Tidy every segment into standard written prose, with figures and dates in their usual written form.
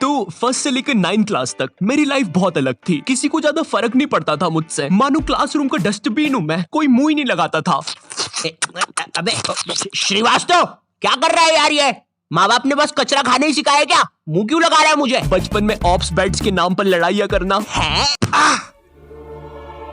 तो फर्स्ट से लेकर 9th क्लास तक मेरी लाइफ बहुत अलग थी। किसी को ज्यादा फर्क नहीं पड़ता था मुझसे। मानो क्लासरूम का डस्टबिन हूँ मैं, कोई मुंह ही नहीं लगाता था। अबे श्रीवास्तव, क्या कर रहा है यार ये? माँ बाप ने बस कचरा खाने ही सिखाया क्या? मुंह क्यों लगा रहा है मुझे? बचपन में ऑप्स बेड्स के नाम पर लड़ाइयाँ करना। है?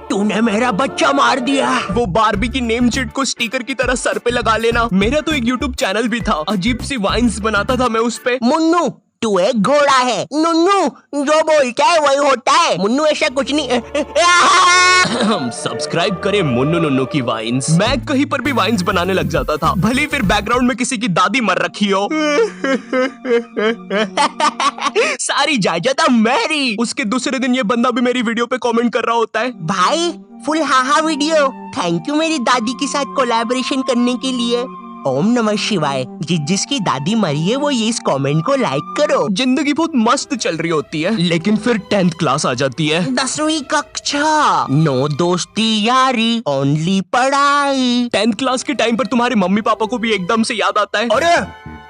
तूने मेरा बच्चा मार दिया। वो बारबी की नेम चिट को स्टिकर की तरह सर पे लगा लेना। मेरा तो एक यूट्यूब चैनल भी था, अजीब सी वाइन्स बनाता था मैं उस पे। मुन्नू, तू एक घोड़ा है। नुन्नू जो बोलता है वही होता है। मुन्नू ऐसा कुछ नहीं। सब्सक्राइब करें मुन्नू नुन्नू की वाइन्स। मैं कहीं पर भी वाइन्स बनाने लग जाता था, भले फिर बैकग्राउंड में किसी की दादी मर रखी हो। सारी जायदाद मेरी। उसके दूसरे दिन ये बंदा भी मेरी वीडियो पे कमेंट कर रहा होता है, भाई full haha video, thank you मेरी दादी के साथ कोलैबोरेशन करने के लिए। ओम नमः शिवाय। जिसकी दादी मरी है वो ये इस कमेंट को लाइक करो। जिंदगी बहुत मस्त चल रही होती है, लेकिन फिर 10th क्लास आ जाती है। 10वीं कक्षा, नो दोस्ती यारी, ओनली पढ़ाई। 10th क्लास के टाइम पर तुम्हारे मम्मी पापा को भी एकदम से याद आता है, अरे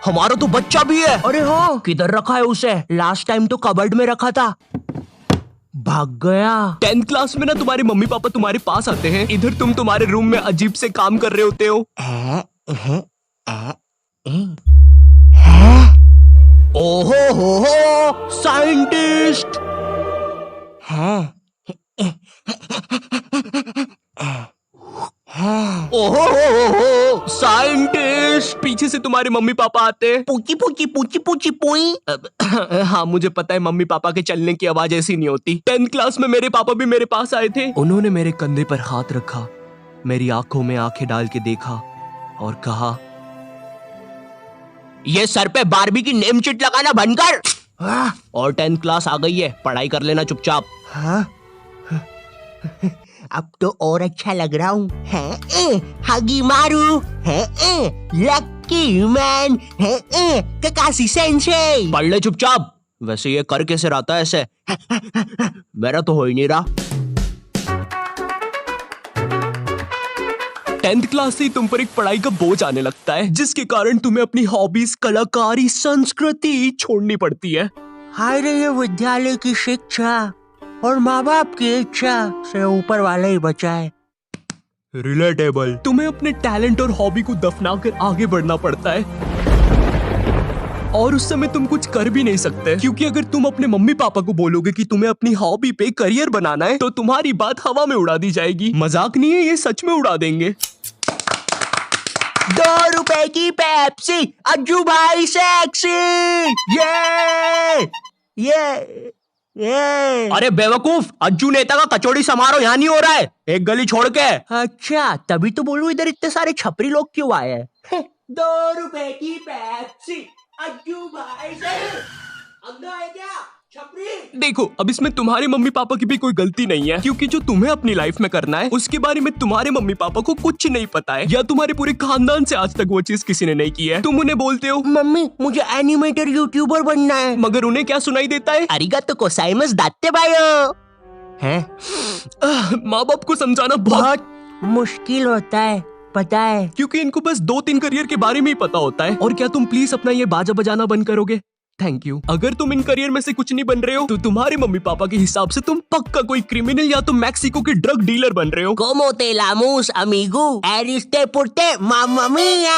हमारा तो बच्चा भी है। अरे हाँ, किधर रखा है उसे? लास्ट टाइम तो कबर्ड में रखा था, भाग गया। 10th क्लास में ना तुम्हारे मम्मी पापा तुम्हारे पास आते हैं, इधर तुम तुम्हारे रूम में अजीब से काम कर रहे होते हो। ओहो हो साइंटिस्ट है। ओहो हो साइंटिस्ट। पीछे से तुम्हारे मम्मी पापा आते हैं। पूची पूची पूची पूची पुई। हाँ मुझे पता है मम्मी पापा के चलने की आवाज ऐसी नहीं होती। 10th क्लास में मेरे पापा भी मेरे पास आए थे। उन्होंने मेरे कंधे पर हाथ रखा, मेरी आंखों में आंखें डाल के देखा और कहा, ये सर पे बारबी की नेम चिट लगाना बंद कर। और 10th क्लास आ गई है, पढ़ाई कर लेना चुपचाप। हाँ? अब तो और अच्छा लग रहा हूँ। हगी मारू है, लकी मैन है, ककाशी सेंसेई। पढ़ ले चुपचाप। वैसे ये कर कैसे रहा था ऐसे? मेरा तो हो ही नहीं रहा। 10th क्लास से ही तुम पर एक पढ़ाई का बोझ आने लगता है, जिसके कारण तुम्हें अपनी हॉबीज, कलाकारी, संस्कृति छोड़नी पड़ती है। हाय रे, ये विद्यालय की शिक्षा और माँ बाप की इच्छा से ऊपर वाले ही बचाए। रिलेटेबल। तुम्हें अपने टैलेंट और हॉबी को दफना कर आगे बढ़ना पड़ता है, और उस समय तुम कुछ कर भी नहीं सकते, क्योंकि अगर तुम अपने मम्मी पापा को बोलोगे कि तुम्हें अपनी हॉबी पे करियर बनाना है, तो तुम्हारी बात हवा में उड़ा दी जाएगी। मजाक नहीं है, ये सच में उड़ा देंगे। 2 रुपए की पेप्सी, अज्जू भाई सेक्सी। ये अरे बेवकूफ, अज्जू नेता का कचौड़ी समारोह यहाँ नहीं हो रहा है, एक गली छोड़ के। अच्छा, तभी तो बोलूं इधर इतने सारे छपरी लोग क्यों आए हैं। 2 रुपए की पेप्सी, अज्जू भाई से अंधा है क्या छपरी? देखो, अब इसमें तुम्हारे मम्मी पापा की भी कोई गलती नहीं है, क्योंकि जो तुम्हें अपनी लाइफ में करना है उसके बारे में तुम्हारे मम्मी पापा को कुछ नहीं पता है, या तुम्हारे पूरे खानदान से आज तक वो चीज किसी ने नहीं की है। तुम उन्हें बोलते हो, मम्मी मुझे एनिमेटर यूट्यूबर बनना है, मगर उन्हें क्या सुनाई देता है? अरिगातो गोजाइमास दात्ते बायो। हैं? माँ बाप को समझाना बहुत मुश्किल होता है, पता है, क्योंकि इनको बस 2-3 करियर के बारे में ही पता होता है। और क्या तुम प्लीज अपना ये बाजा बजाना बंद करोगे? Thank you. अगर तुम इन करियर में से कुछ नहीं बन रहे हो, तो तुम्हारे मम्मी पापा के हिसाब से तुम पक्का कोई क्रिमिनल या तो मैक्सिको के ड्रग डीलर बन रहे हो। Como te lamus, amigo? Eriste porte, mamma mia!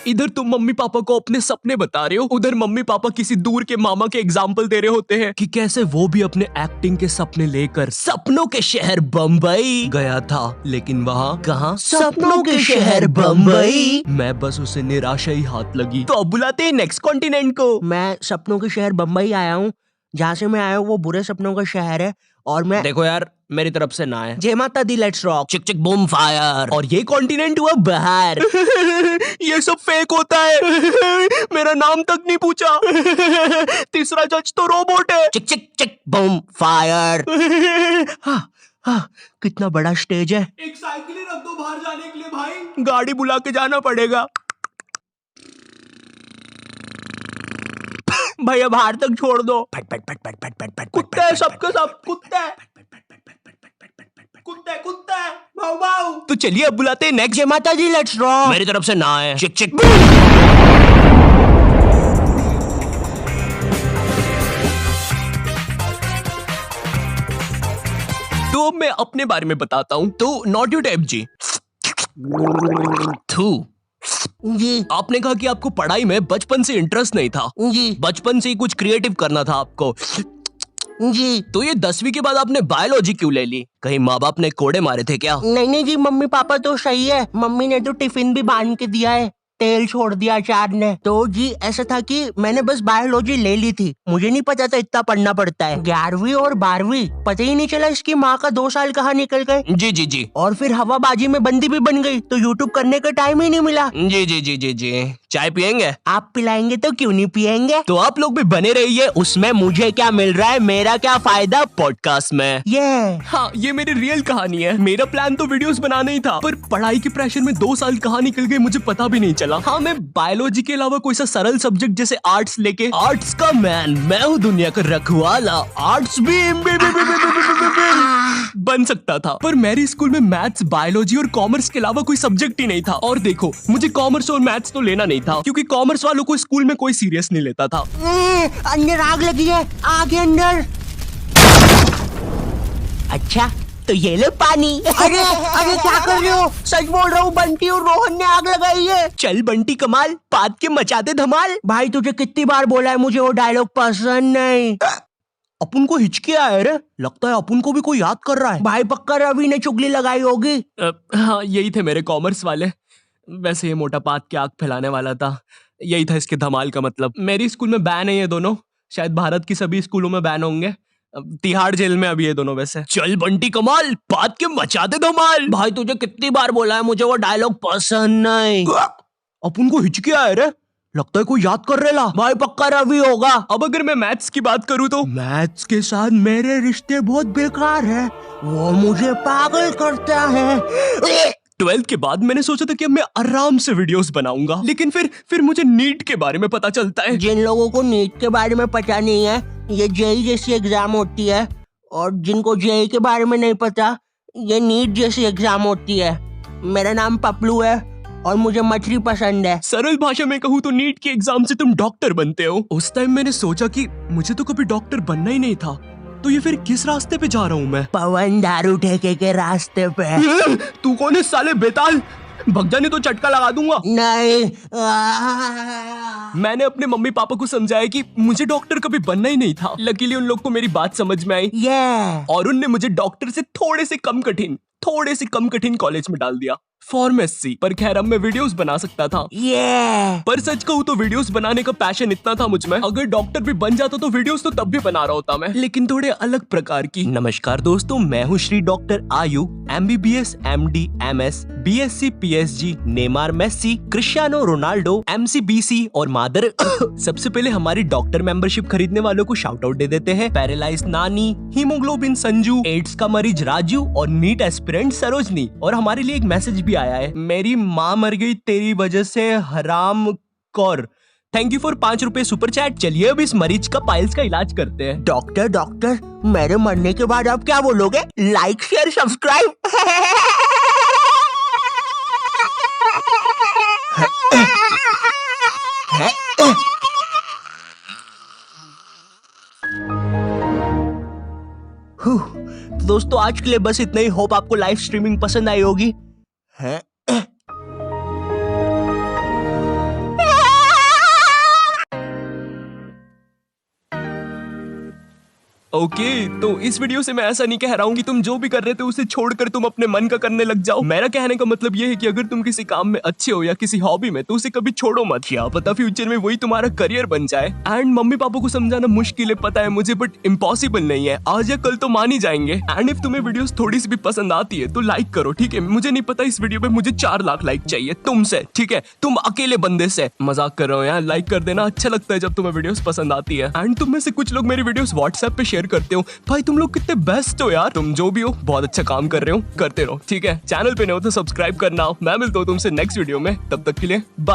इधर तुम मम्मी पापा को अपने सपने बता रहे हो, उधर मम्मी पापा किसी दूर के मामा के एग्जाम्पल दे रहे होते हैं कि कैसे वो भी अपने एक्टिंग के सपने लेकर सपनों के शहर बम्बई गया था। लेकिन वहाँ कहाँ? सपनों के शहर बम्बई। मैं बस उसे निराशा ही हाथ लगी। तो अब बुलाते हैं नेक्स्ट कॉन्टिनेंट को। मैं सपनों के शहर बम्बई आया हूँ। जहाँ से मैं आया हूँ वो बुरे सपनों का शहर है, और मैं देखो यार, मेरी तरफ से ना है। जय माता दी, लेट्स रॉक, चिक चिक बूम फायर। और ये कॉन्टिनेंट हुआ बाहर। ये सब फेक होता है। मेरा नाम तक नहीं पूछा। तीसरा जज तो रोबोट है। चिक चिक चिक बूम फायर। हाँ, कितना बड़ा स्टेज है। एक साइकिल ही रख दो बाहर जाने के लिए भाई। गाड़ी बुला के जाना पड़ेगा। भैया बाहर तक छोड़ दो। फट फट फट फट फट फट फट। कुत्ते सबके सब कुत्ते। कुत्ता कुत्ता भाऊ भाऊ। तो चलिए अब बुलाते हैं नेक्स्ट। जय माता दी, लेट्स रॉक। मेरी तरफ से ना है। चिक चिक। तो अब मैं अपने बारे में बताता हूँ। तो नॉट यू टाइप जी। थू। जी आपने कहा कि आपको पढ़ाई में बचपन से इंटरेस्ट नहीं था। जी बचपन से ही कुछ क्रिएटिव करना था आपको। जी। तो ये 10वीं के बाद आपने बायोलॉजी क्यों ले ली? कहीं माँ बाप ने कोड़े मारे थे क्या? नहीं नहीं जी, मम्मी पापा तो सही है। मम्मी ने तो टिफिन भी बांध के दिया है, तेल छोड़ दिया अचार ने। तो जी ऐसा था कि मैंने बस बायोलॉजी ले ली थी, मुझे नहीं पता था इतना पढ़ना पड़ता है। 11वीं और 12वीं पता ही नहीं चला इसकी माँ का 2 साल कहाँ निकल गए। जी जी जी और फिर हवाबाजी में बंदी भी बन गई, तो यूट्यूब करने का टाइम ही नहीं मिला। जी जी जी जी जी। चाय पियेंगे? आप पिलाएंगे तो क्यों नहीं पियेंगे। तो आप लोग भी बने रहिए। उसमें मुझे क्या मिल रहा है, मेरा क्या फायदा पॉडकास्ट में। ये हाँ, ये मेरी रियल कहानी है। मेरा प्लान तो वीडियोस बनाना ही था, पर पढ़ाई के प्रेशर में 2 साल कहाँ निकल गए मुझे पता भी नहीं चला। हाँ, मैं बायोलॉजी के अलावा कोई सा सरल सब्जेक्ट जैसे आर्ट्स लेके, आर्ट्स का मैन मैं हूँ दुनिया का रखवाला, आर्ट्स भी बन सकता था। पर मेरे स्कूल में मैथ्स, बायोलॉजी और कॉमर्स के अलावा कोई सब्जेक्ट ही नहीं था। और देखो, मुझे कॉमर्स और मैथ्स तो लेना नहीं था, क्योंकि कॉमर्स वालों को स्कूल में कोई सीरियस नहीं लेता था। अंदर आग लगी है, आगे अंदर। अच्छा तो ये लो पानी। अरे अरे क्या कर रहे हो, सच बोल रहा हूँ, बंटी और रोहन ने आग लगाई है। चल बंटी कमाल, पाद के मचाते धमाल। भाई तुझे कितनी बार बोला है, मुझे वो डायलॉग पसंद नहीं। अपन को हिचकी आया रे, लगता है अपन को भी कोई याद कर रहा है। भाई पक्का रवि ने चुगली लगाई होगी। हाँ, यही थे मेरे कॉमर्स वाले। वैसे ये मोटा पाद के आग फैलाने वाला था, यही था इसके धमाल का मतलब। मेरी स्कूल में बैन है ये दोनों, शायद भारत की सभी स्कूलों में बैन होंगे। तिहाड़ जेल में अभी ये दोनों वैसे। चल बंटी कमाल, पाद के मचाते धमाल। भाई तुझे कितनी बार बोला है, मुझे वो डायलॉग पसंद नहीं। अपन को हिचकी आया रे, लगता है कोई याद कर रेला। भाई पक्का रवि होगा। अब अगर मैं मैथ्स की बात करूँ तो मैथ्स के साथ मेरे रिश्ते बहुत बेकार है, वो मुझे पागल करता है। 12th के बाद मैंने सोचा था कि अब मैं आराम से वीडियोस बनाऊंगा, लेकिन फिर मुझे नीट के बारे में पता चलता है। जिन लोगों को नीट के बारे में पता नहीं है, ये जेई जैसी एग्जाम होती है, और जिनको जेई के बारे में नहीं पता, ये नीट जैसी एग्जाम होती है। मेरा नाम पपलू है और मुझे मछली पसंद है। सरल भाषा में कहूँ तो नीट के एग्जाम से तुम डॉक्टर बनते हो। उस टाइम मैंने सोचा कि मुझे तो कभी डॉक्टर बनना ही नहीं था, तो ये फिर किस रास्ते पे जा रहा हूँ मैं? पवन दारू ठेके के रास्ते पे। तू कौन है साले बेताल, भग जाने तो चटका लगा दूंगा। नहीं। मैंने अपने मम्मी पापा को समझाया कि मुझे डॉक्टर कभी बनना ही नहीं था। लकीली उन लोग को मेरी बात समझ में आई, और उनने मुझे डॉक्टर से थोड़े से कम कठिन कॉलेज में डाल दिया, फार्मेसी। पर खैर अब मैं वीडियोस बना सकता था। पर सच कहूँ तो वीडियोस बनाने का पैशन इतना था मुझ में, अगर डॉक्टर भी बन जाता तो वीडियोस तो तब भी बना रहा होता मैं, लेकिन थोड़े अलग प्रकार की। नमस्कार दोस्तों, मैं हूँ Shri doctor Ayu, MBBS, MD, MS, BSc, PSG, Neymar, Messi, Cristiano Ronaldo, MC, BC और मादर। सबसे पहले हमारी डॉक्टर मेंबरशिप खरीदने वालों को शाउट आउट दे देते हैं। पैरालाइज नानी, हीमोग्लोबिन संजू, एड्स का मरीज राजू और नीट एस्पिरेंट सरोजनी। और हमारे लिए एक मैसेज भी आया है, मेरी माँ मर गई तेरी वजह से हराम कौर। थैंक यू फॉर 5 रुपए सुपर चैट। चलिए अब इस मरीज का पाइल्स का इलाज करते हैं। डॉक्टर मेरे मरने के बाद आप क्या बोलोगे? Like share subscribe. तो दोस्तों आज के लिए बस इतना ही। होप आपको लाइव स्ट्रीमिंग पसंद आई होगी। ओके, तो इस वीडियो से मैं ऐसा नहीं कह रहा हूँ कि तुम जो भी कर रहे थे उसे छोड़कर तुम अपने मन का करने लग जाओ। मेरा कहने का मतलब ये है कि अगर तुम किसी काम में अच्छे हो या किसी हॉबी में, तो उसे कभी छोड़ो मत। क्या पता फ्यूचर में वही तुम्हारा करियर बन जाए। एंड मम्मी पापा को समझाना मुश्किल है पता है मुझे, बट इम्पॉसिबल नहीं है। आज या कल तो मान ही जाएंगे। एंड इफ तुम्हें वीडियोस थोड़ी सी भी पसंद आती है तो लाइक करो, ठीक है? मुझे नहीं पता, इस वीडियो पे मुझे 4 लाख लाइक चाहिए तुमसे, ठीक है? तुम अकेले बंदे से। मजाक कर रहा हूँ यार, लाइक कर देना, अच्छा लगता है जब तुम्हें वीडियोस पसंद आती है। एंड तुम में से कुछ लोग मेरी वीडियोस व्हाट्सएप पे शेयर करते हो। भाई तुम लोग कितने बेस्ट हो यार। तुम जो भी हो बहुत अच्छा काम कर रहे हो, करते रहो, ठीक है? चैनल पे नहीं हो तो सब्सक्राइब करना। मैं मिलता हूँ तुमसे नेक्स्ट वीडियो में, तब तक के लिए बाय।